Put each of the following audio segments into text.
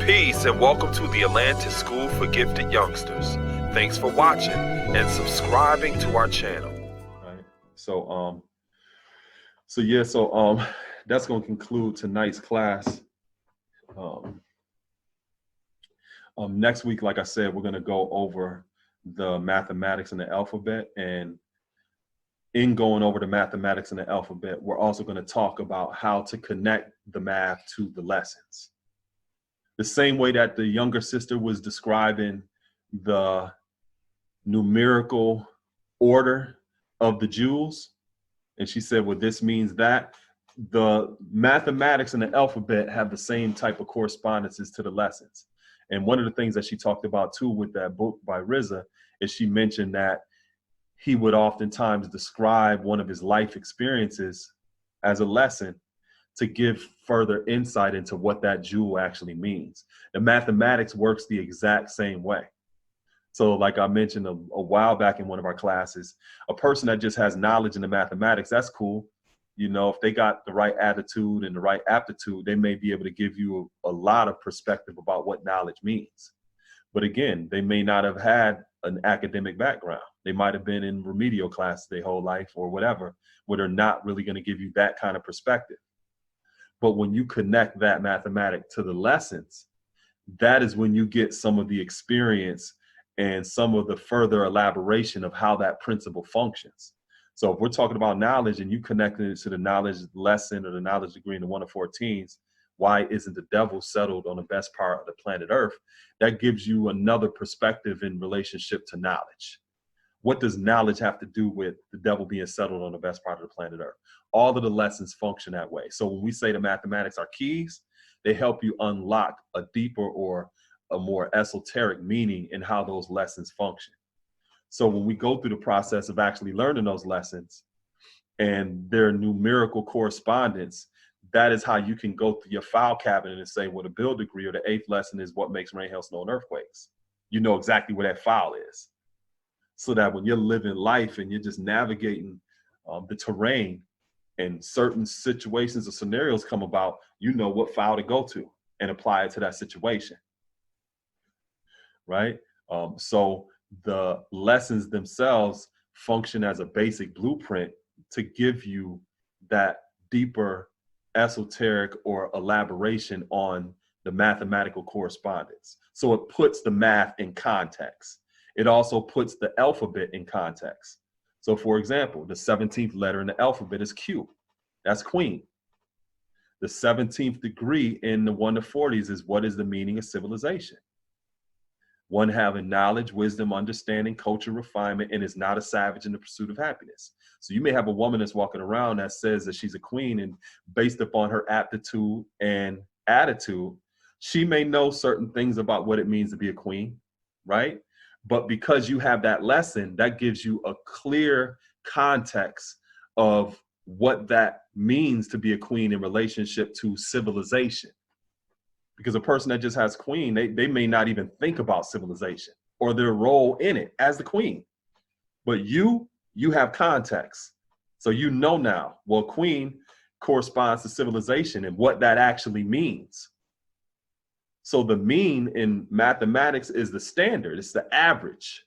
Peace and welcome to the Atlantis School for Gifted Youngsters. Thanks for watching and subscribing to our channel. Right. So that's going to conclude tonight's class. Next week, like I said, we're going to go over the mathematics and the alphabet, and in going over the mathematics and the alphabet, we're also going to talk about how to connect the math to the lessons. The same way that the younger sister was describing the numerical order of the jewels, and she said, well, this means that. The mathematics and the alphabet have the same type of correspondences to the lessons. And one of the things that she talked about too with that book by Riza is she mentioned that he would oftentimes describe one of his life experiences as a lesson to give further insight into what that jewel actually means. The mathematics works the exact same way. So like I mentioned a while back in one of our classes, a person that just has knowledge in the mathematics, that's cool. You know, if they got the right attitude and the right aptitude, they may be able to give you a lot of perspective about what knowledge means. But again, they may not have had an academic background. They might have been in remedial classes their whole life or whatever, where they're not really going to give you that kind of perspective. But when you connect that mathematic to the lessons, that is when you get some of the experience and some of the further elaboration of how that principle functions. So if we're talking about knowledge and you connecting it to the knowledge lesson or the knowledge degree in the 1 to 14s, why isn't the devil settled on the best part of the planet Earth? That gives you another perspective in relationship to knowledge. What does knowledge have to do with the devil being settled on the best part of the planet Earth? All of the lessons function that way. So when we say the mathematics are keys, they help you unlock a deeper or a more esoteric meaning in how those lessons function. So when we go through the process of actually learning those lessons and their numerical correspondence, that is how you can go through your file cabinet and say, well, the build degree or the 8th lesson is what makes rain, hail, snow, and earthquakes. You know exactly where that file is. So that when you're living life and you're just navigating the terrain and certain situations or scenarios come about, you know what file to go to and apply it to that situation, right? So the lessons themselves function as a basic blueprint to give you that deeper esoteric or elaboration on the mathematical correspondence. So it puts the math in context. It also puts the alphabet in context. So for example, the 17th letter in the alphabet is Q. That's queen. The 17th degree in the 1 to 40s is what is the meaning of civilization. One having knowledge, wisdom, understanding, culture, refinement, and is not a savage in the pursuit of happiness. So you may have a woman that's walking around that says that she's a queen, and based upon her aptitude and attitude, she may know certain things about what it means to be a queen, right? But because you have that lesson, that gives you a clear context of what that means to be a queen in relationship to civilization. Because a person that just has queen, they may not even think about civilization or their role in it as the queen. But you have context. So you know now, well, queen corresponds to civilization and what that actually means. So the mean in mathematics is the standard, it's the average.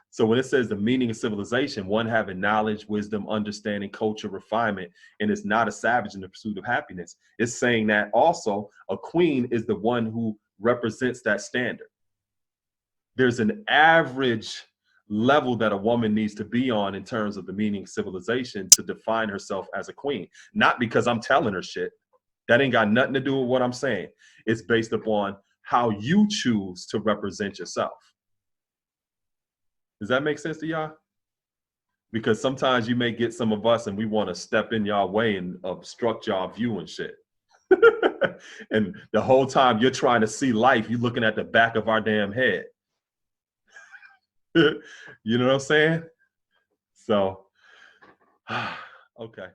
So when it says the meaning of civilization, one having knowledge, wisdom, understanding, culture, refinement, and is not a savage in the pursuit of happiness, it's saying that also a queen is the one who represents that standard. There's an average level that a woman needs to be on in terms of the meaning of civilization to define herself as a queen. Not because I'm telling her shit. That ain't got nothing to do with what I'm saying. It's based upon how you choose to represent yourself. Does that make sense to y'all? Because sometimes you may get some of us and we want to step in y'all way and obstruct y'all view and shit. And the whole time you're trying to see life, you're looking at the back of our damn head. You know what I'm saying? So, okay.